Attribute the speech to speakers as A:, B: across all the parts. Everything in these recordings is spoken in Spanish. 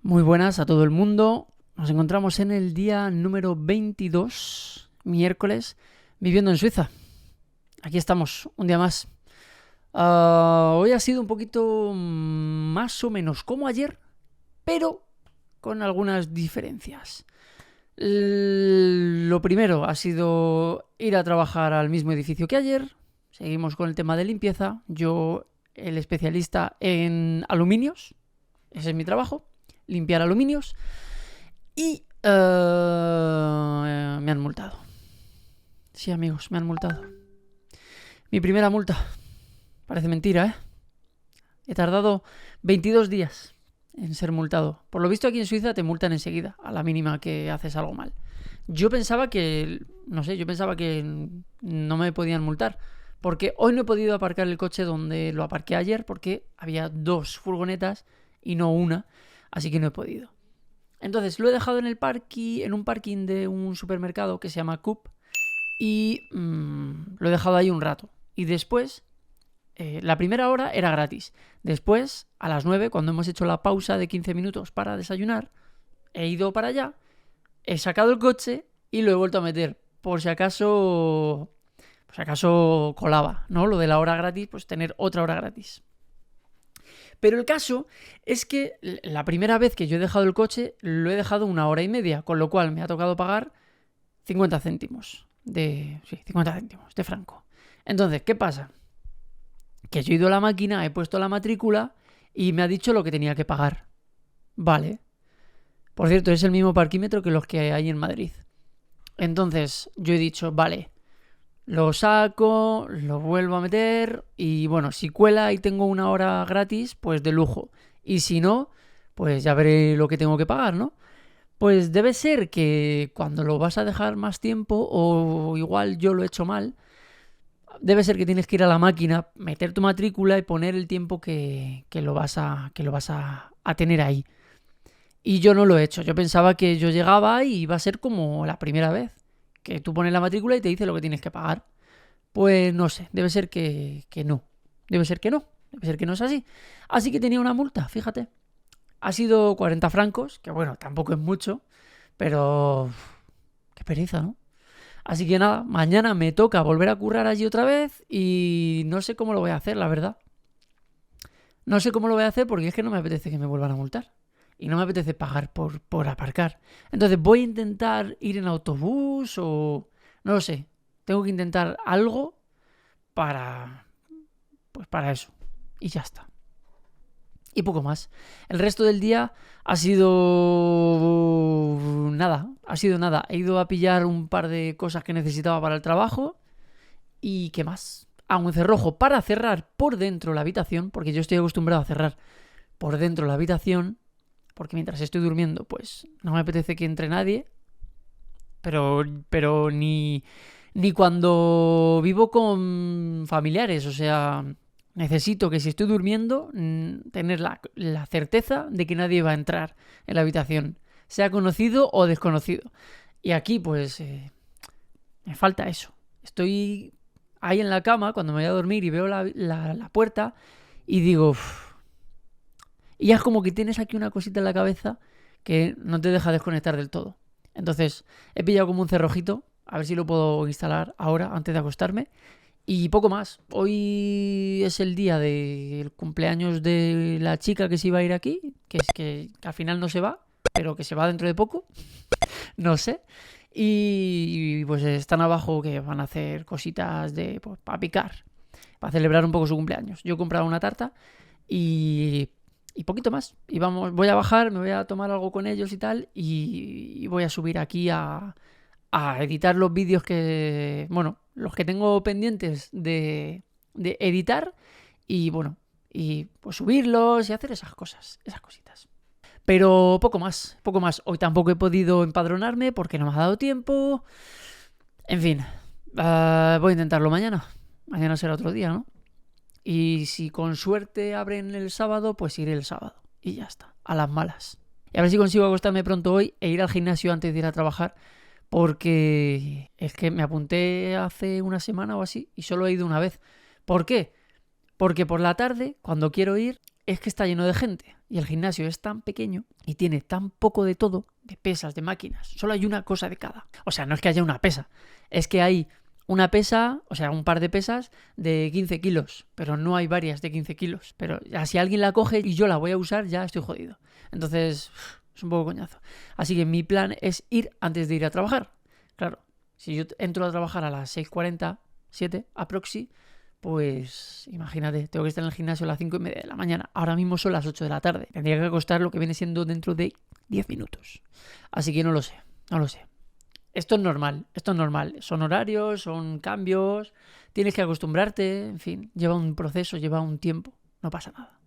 A: Muy buenas a todo el mundo. Nos encontramos en el día número 22, miércoles, viviendo en Suiza. Aquí estamos, un día más. Hoy ha sido un poquito más o menos como ayer, pero con algunas diferencias. Lo primero ha sido ir a trabajar al mismo edificio que ayer. Seguimos con el tema de limpieza. Yo, el especialista en aluminios, ese es mi trabajo. Limpiar aluminios y me han multado. Sí, amigos, me han multado. Mi primera multa. Parece mentira, ¿eh? He tardado 22 días en ser multado. Por lo visto aquí en Suiza te multan enseguida, a la mínima que haces algo mal. Yo pensaba que no me podían multar, porque hoy no he podido aparcar el coche donde lo aparqué ayer, porque había 2 furgonetas y no una. Así que no he podido. Entonces lo he dejado en un parking de un supermercado que se llama Coop y lo he dejado ahí un rato. Y después, la primera hora era gratis. Después, a las 9, cuando hemos hecho la pausa de 15 minutos para desayunar, he ido para allá, he sacado el coche y lo he vuelto a meter. Por si acaso colaba, ¿no? Lo de la hora gratis, pues tener otra hora gratis. Pero el caso es que la primera vez que yo he dejado el coche, lo he dejado 1 hora y media, con lo cual me ha tocado pagar 50 céntimos. 50 céntimos de franco. Entonces, ¿qué pasa? Que yo he ido a la máquina, he puesto la matrícula y me ha dicho lo que tenía que pagar. Vale. Por cierto, es el mismo parquímetro que los que hay en Madrid. Entonces, yo he dicho, vale, lo saco, lo vuelvo a meter y bueno, si cuela y tengo 1 hora gratis, pues de lujo. Y si no, pues ya veré lo que tengo que pagar, ¿no? Pues debe ser que cuando lo vas a dejar más tiempo, o igual yo lo he hecho mal, debe ser que tienes que ir a la máquina, meter tu matrícula y poner el tiempo que lo vas a tener ahí. Y yo no lo he hecho. Yo pensaba que yo llegaba y iba a ser como la primera vez, que tú pones la matrícula y te dice lo que tienes que pagar. Pues no sé, debe ser que no. Debe ser que no es así. Así que tenía una multa, fíjate. Ha sido 40 francos, que bueno, tampoco es mucho, pero qué pereza, ¿no? Así que nada, mañana me toca volver a currar allí otra vez y no sé cómo lo voy a hacer, la verdad. No sé cómo lo voy a hacer porque es que no me apetece que me vuelvan a multar. Y no me apetece pagar por aparcar. Entonces voy a intentar ir en autobús o... no lo sé. Tengo que intentar algo para... pues para eso. Y ya está. Y poco más. El resto del día ha sido... nada. Ha sido nada. He ido a pillar un par de cosas que necesitaba para el trabajo. ¿Y qué más? Un cerrojo para cerrar por dentro la habitación. Porque yo estoy acostumbrado a cerrar por dentro la habitación. Porque mientras estoy durmiendo, pues no me apetece que entre nadie. Pero ni cuando vivo con familiares. O sea, necesito que si estoy durmiendo, tener la certeza de que nadie va a entrar en la habitación. Sea conocido o desconocido. Y aquí, pues, me falta eso. Estoy ahí en la cama cuando me voy a dormir y veo la puerta y digo... Uff. Y ya es como que tienes aquí una cosita en la cabeza que no te deja desconectar del todo. Entonces, he pillado como un cerrojito, a ver si lo puedo instalar ahora, antes de acostarme. Y poco más. Hoy es el día del cumpleaños de la chica que se iba a ir aquí, que es que al final no se va, pero que se va dentro de poco. No sé. Y pues están abajo que van a hacer cositas pues, para picar, para celebrar un poco su cumpleaños. Yo he comprado una tarta y poquito más. Y voy a bajar, me voy a tomar algo con ellos y tal. Y voy a subir aquí a editar los vídeos que... bueno, los que tengo pendientes de editar. Y bueno, y pues subirlos y hacer esas cosas, esas cositas. Pero poco más, poco más. Hoy tampoco he podido empadronarme porque no me ha dado tiempo. En fin, voy a intentarlo mañana. Mañana será otro día, ¿no? Y si con suerte abren el sábado, pues iré el sábado. Y ya está, a las malas. Y a ver si consigo acostarme pronto hoy e ir al gimnasio antes de ir a trabajar. Porque es que me apunté hace una semana o así y solo he ido una vez. ¿Por qué? Porque por la tarde, cuando quiero ir, es que está lleno de gente y el gimnasio es tan pequeño y tiene tan poco de todo, de pesas, de máquinas. Solo hay una cosa de cada. O sea, no es que haya una pesa, es que hay una pesa, o sea, un par de pesas de 15 kilos, pero no hay varias de 15 kilos. Pero ya si alguien la coge y yo la voy a usar, ya estoy jodido. Entonces, es un poco coñazo. Así que mi plan es ir antes de ir a trabajar. Claro, si yo entro a trabajar a las 6:40, 7, aproxi, pues imagínate, tengo que estar en el gimnasio a las 5:30 de la mañana. Ahora mismo son las 8 de la tarde. Tendría que costar lo que viene siendo dentro de 10 minutos. Así que no lo sé. Esto es normal. Son horarios, son cambios, tienes que acostumbrarte, en fin, lleva un proceso, lleva un tiempo, no pasa nada.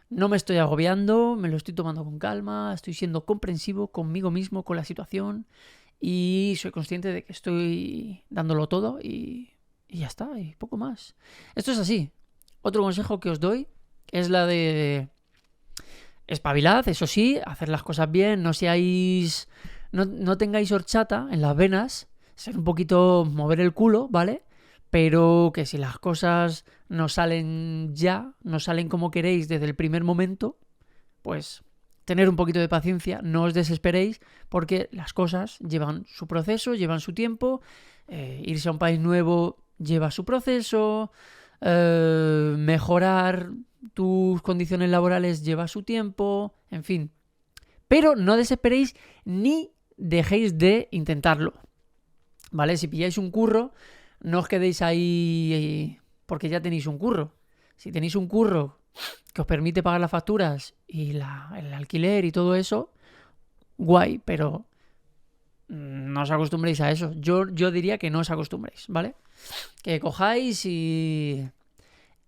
A: No me estoy agobiando, me lo estoy tomando con calma, estoy siendo comprensivo conmigo mismo, con la situación y soy consciente de que estoy dándolo todo y ya está, y poco más. Esto es así. Otro consejo que os doy es la de espabilad, eso sí, hacer las cosas bien, no seáis... No tengáis horchata en las venas, ser un poquito mover el culo, ¿vale? Pero que si las cosas no salen ya, no salen como queréis desde el primer momento, pues tener un poquito de paciencia, no os desesperéis, porque las cosas llevan su proceso, llevan su tiempo, irse a un país nuevo lleva su proceso, mejorar tus condiciones laborales lleva su tiempo, en fin. Pero no desesperéis ni dejéis de intentarlo, ¿vale? Si pilláis un curro, no os quedéis ahí porque ya tenéis un curro. Si tenéis un curro que os permite pagar las facturas y el alquiler y todo eso, guay, pero no os acostumbréis a eso. Yo diría que no os acostumbréis, ¿vale? Que cojáis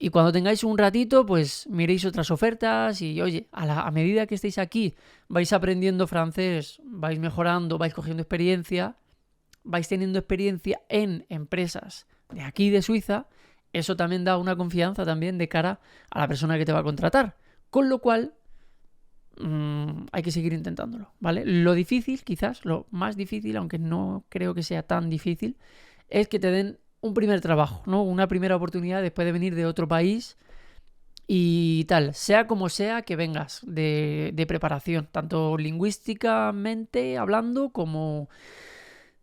A: y cuando tengáis un ratito, pues miréis otras ofertas y, oye, a medida que estéis aquí, vais aprendiendo francés, vais mejorando, vais cogiendo experiencia, vais teniendo experiencia en empresas de aquí de Suiza, eso también da una confianza también de cara a la persona que te va a contratar. Con lo cual, hay que seguir intentándolo, ¿vale? Lo difícil, quizás, lo más difícil, aunque no creo que sea tan difícil, es que te den un primer trabajo, ¿no? Una primera oportunidad después de venir de otro país y tal, sea como sea que vengas de preparación, tanto lingüísticamente hablando como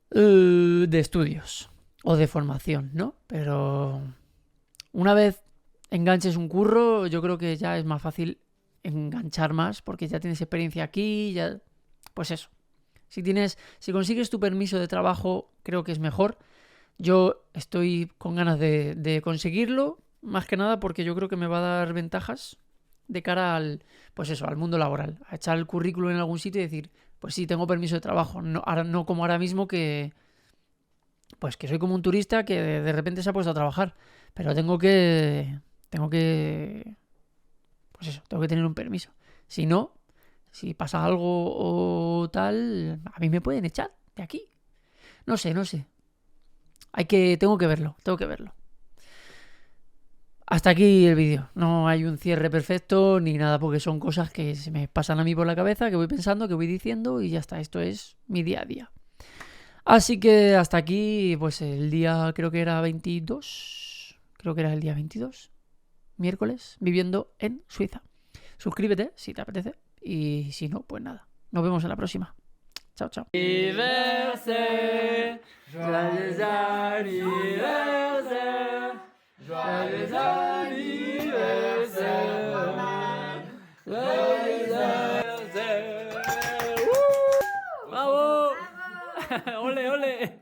A: de estudios o de formación, ¿no? Pero una vez enganches un curro, yo creo que ya es más fácil enganchar más porque ya tienes experiencia aquí, ya, pues eso. Si consigues tu permiso de trabajo, creo que es mejor. Yo estoy con ganas de conseguirlo, más que nada porque yo creo que me va a dar ventajas de cara al mundo laboral. A echar el currículum en algún sitio y decir, pues sí, tengo permiso de trabajo. No como ahora mismo que soy como un turista que de repente se ha puesto a trabajar. Pero tengo que tener un permiso. Si no, si pasa algo o tal, a mí me pueden echar de aquí. No sé. Tengo que verlo. Hasta aquí el vídeo. No hay un cierre perfecto ni nada porque son cosas que se me pasan a mí por la cabeza, que voy pensando, que voy diciendo y ya está. Esto es mi día a día. Así que hasta aquí, pues el día creo que era 22. Creo que era el día 22. Miércoles, viviendo en Suiza. Suscríbete si te apetece y si no, pues nada. Nos vemos en la próxima. Chao, chao. Anniversaire, joyeux anniversaire, joyeux anniversaire, joyeux anniversaire. ¡Bravo! ¡Ole, ole!